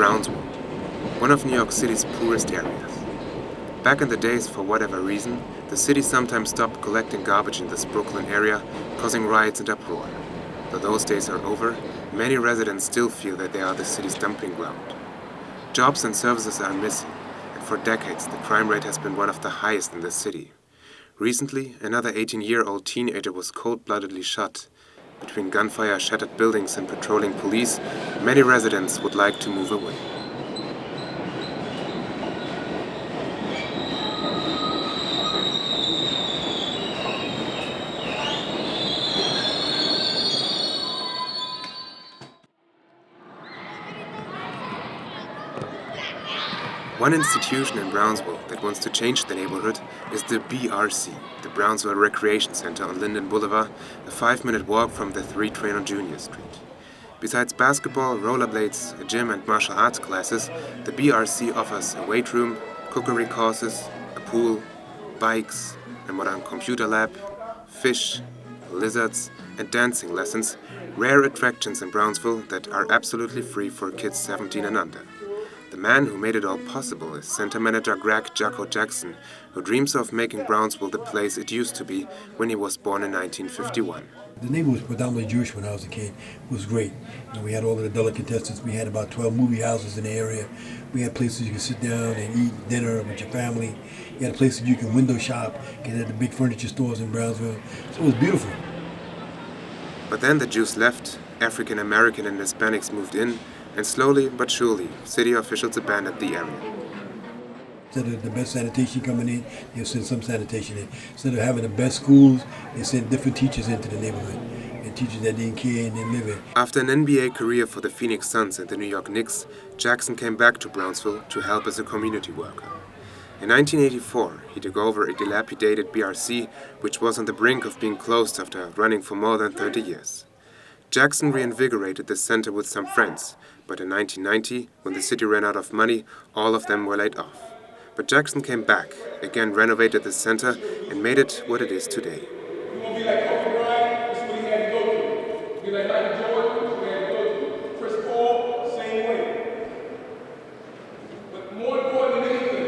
Brownsville, one of New York City's poorest areas. Back in the days, for whatever reason, the city sometimes stopped collecting garbage in this Brooklyn area, causing riots and uproar. Though those days are over, many residents still feel that they are the city's dumping ground. Jobs and services are missing, and for decades the crime rate has been one of the highest in the city. Recently, another 18-year-old teenager was cold-bloodedly shot. Between gunfire, shattered buildings, and patrolling police, many residents would like to move away. One institution in Brownsville that wants to change the neighborhood is the BRC, the Brownsville Recreation Center on Linden Boulevard, a 5-minute walk from the 3 train on Junior Street. Besides basketball, rollerblades, a gym and martial arts classes, the BRC offers a weight room, cookery courses, a pool, bikes, a modern computer lab, fish, lizards, and dancing lessons, rare attractions in Brownsville that are absolutely free for kids 17 and under. The man who made it all possible is center manager Greg "Jacko" Jackson, who dreams of making Brownsville the place it used to be when he was born in 1951. The neighborhood was predominantly Jewish when I was a kid. It was great. We had all of the delicatessens. We had about 12 movie houses in the area. We had places you could sit down and eat dinner with your family. You had places you could window shop. You had the big furniture stores in Brownsville. So it was beautiful. But then the Jews left, African American and Hispanics moved in, and slowly but surely, city officials abandoned the area. Instead of the best sanitation coming in, they'll send some sanitation in. Instead of having the best schools, they sent different teachers into the neighborhood, and teachers that didn't care and didn't live it. After an NBA career for the Phoenix Suns and the New York Knicks, Jackson came back to Brownsville to help as a community worker. In 1984, he took over a dilapidated BRC, which was on the brink of being closed after running for more than 30 years. Jackson reinvigorated the center with some friends, but in 1990, when the city ran out of money, all of them were laid off. But Jackson came back, again renovated the center, and made it what it is today. We won't be like Kobe Bryant, this is what he had to go through. Be like Michael Jordan, this is what he had to go through. Chris Paul, same way. But more important than anything,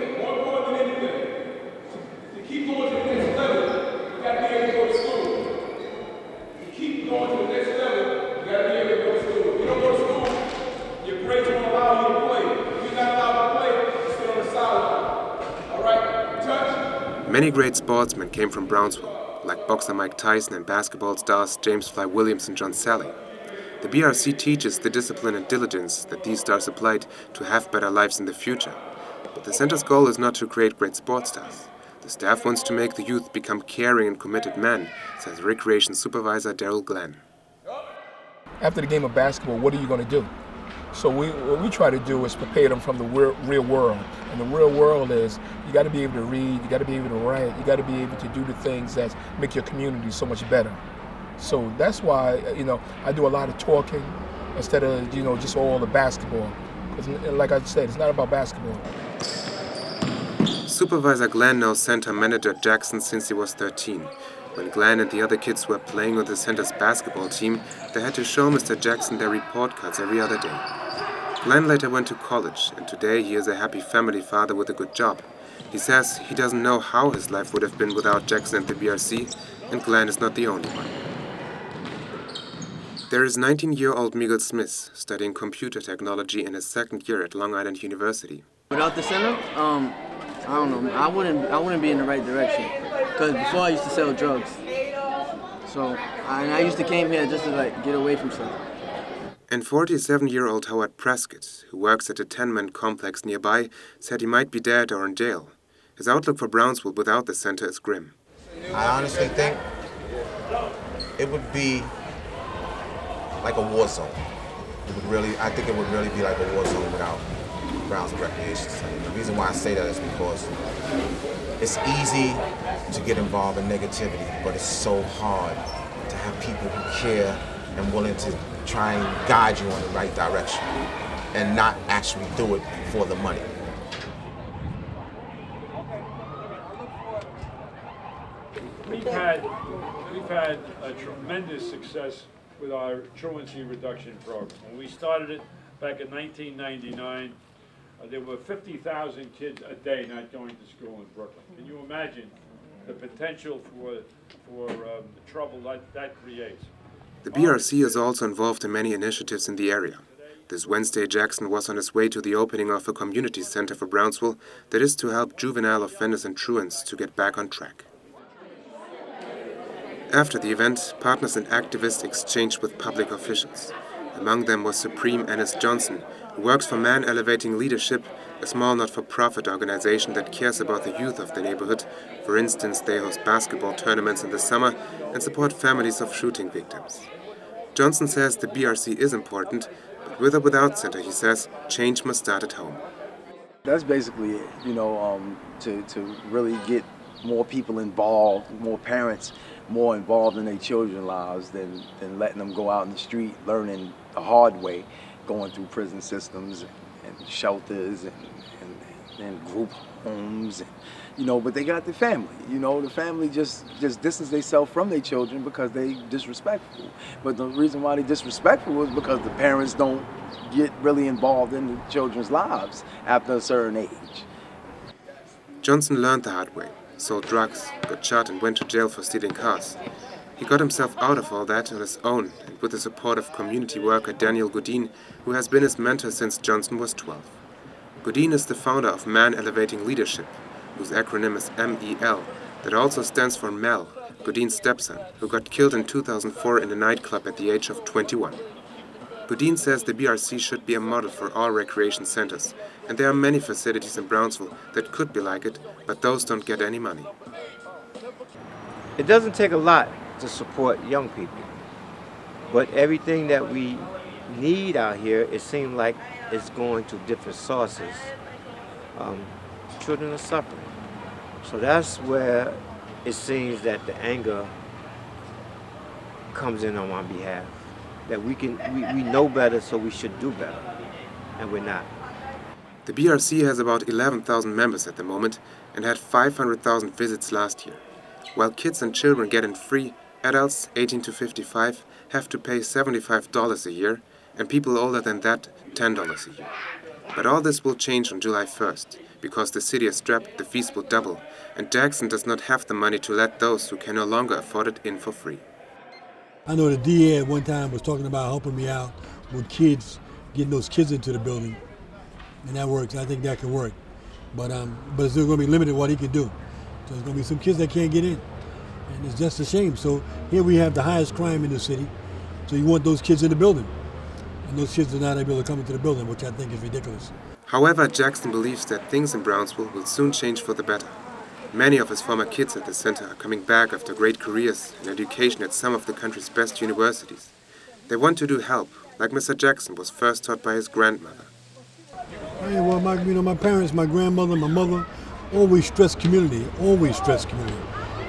to keep going to the next level, you got to be able to go to school. To keep going to the next level, you got to be able to go to school. If you don't go to school, your grades won't allow you to play. If you're not allowed to play, you sit on the sideline. All right, touch. Many great sportsmen came from Brownsville, like boxer Mike Tyson and basketball stars James Fly Williams and John Sally. The BRC teaches the discipline and diligence that these stars applied to have better lives in the future. But the center's goal is not to create great sports stars. The staff wants to make the youth become caring and committed men, says recreation supervisor Daryl Glenn. After the game of basketball, what are you going to do? So what we try to do is prepare them from the real world. And the real world is you got to be able to read, you got to be able to write, you got to be able to do the things that make your community so much better. So that's why, I do a lot of talking instead of, just all the basketball. Because like I said, it's not about basketball. Supervisor Glenn knows center manager Jackson since he was 13. When Glenn and the other kids were playing on the center's basketball team, they had to show Mr. Jackson their report cards every other day. Glenn later went to college, and today he is a happy family father with a good job. He says he doesn't know how his life would have been without Jackson and the BRC, and Glenn is not the only one. There is 19-year-old Miguel Smith studying computer technology in his second year at Long Island University. Without the center, I don't know. I wouldn't be in the right direction. Because before I used to sell drugs. So I used to came here just to get away from stuff. And 47-year-old Howard Prescott, who works at a tenement complex nearby, said he might be dead or in jail. His outlook for Brownsville without the center is grim. I honestly think it would be like a war zone. I think it would really be like a war zone without Brownsville Recreation Center. The reason why I say that is because it's easy to get involved in negativity, but it's so hard to have people who care and willing to try and guide you in the right direction and not actually do it for the money. We've had a tremendous success with our truancy reduction program. When we started it back in 1999, there were 50,000 kids a day not going to school in Brooklyn. Can you imagine the potential for trouble that creates? The BRC is also involved in many initiatives in the area. This Wednesday, Jackson was on his way to the opening of a community center for Brownsville that is to help juvenile offenders and truants to get back on track. After the event, partners and activists exchanged with public officials. Among them was Supreme Ennis Johnson, who works for Man Elevating Leadership, a small not-for-profit organization that cares about the youth of the neighborhood. For instance, they host basketball tournaments in the summer and support families of shooting victims. Johnson says the BRC is important, but with or without center, he says, change must start at home. That's basically it, to really get more people involved, more parents more involved in their children's lives than letting them go out in the street learning the hard way, going through prison systems and shelters and group homes, but they got the family. The family just distance themselves from their children because they disrespectful. But the reason why they disrespectful is because the parents don't get really involved in the children's lives after a certain age. Johnson learned the hard way, sold drugs, got shot and went to jail for stealing cars. He got himself out of all that on his own and with the support of community worker Daniel Godin, who has been his mentor since Johnson was 12. Godin is the founder of Man Elevating Leadership, whose acronym is MEL, that also stands for Mel, Godin's stepson, who got killed in 2004 in a nightclub at the age of 21. Godin says the BRC should be a model for all recreation centers, and there are many facilities in Brownsville that could be like it, but those don't get any money. It doesn't take a lot to support young people, but everything that we need out here, it seems like it's going to different sources. Children are suffering. So that's where it seems that the anger comes in on my behalf. That we know better, so we should do better, and we're not. The BRC has about 11,000 members at the moment and had 500,000 visits last year. While kids and children get in free, adults 18 to 55 have to pay $75 a year, and people older than that $10 a year. But all this will change on July 1st, because the city is strapped, the fees will double, and Jackson does not have the money to let those who can no longer afford it in for free. I know the DA at one time was talking about helping me out with kids, getting those kids into the building, and that works. I think that can work, but it's still going to be limited what he can do. So there's going to be some kids that can't get in, and it's just a shame. So here we have the highest crime in the city, so you want those kids in the building, and those kids are not able to come into the building, which I think is ridiculous. However, Jackson believes that things in Brownsville will soon change for the better. Many of his former kids at the center are coming back after great careers and education at some of the country's best universities. They want to do help, like Mr. Jackson was first taught by his grandmother. Yeah, well, my parents, my grandmother, my mother, always stressed community, always stressed community.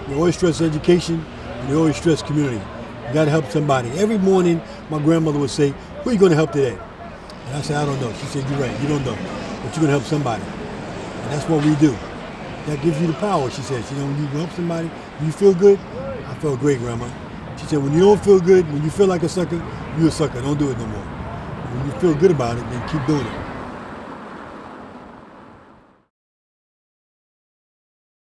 They always stress education, and they always stress community. You got to help somebody. Every morning, my grandmother would say, "Who are you going to help today?" And I said, "I don't know." She said, "You're right, you don't know, but you're going to help somebody." And that's what we do. That gives you the power, she said. When you help somebody, when you feel good, I felt great, Grandma. She said, when you don't feel good, when you feel like a sucker, you're a sucker. Don't do it no more. When you feel good about it, then keep doing it.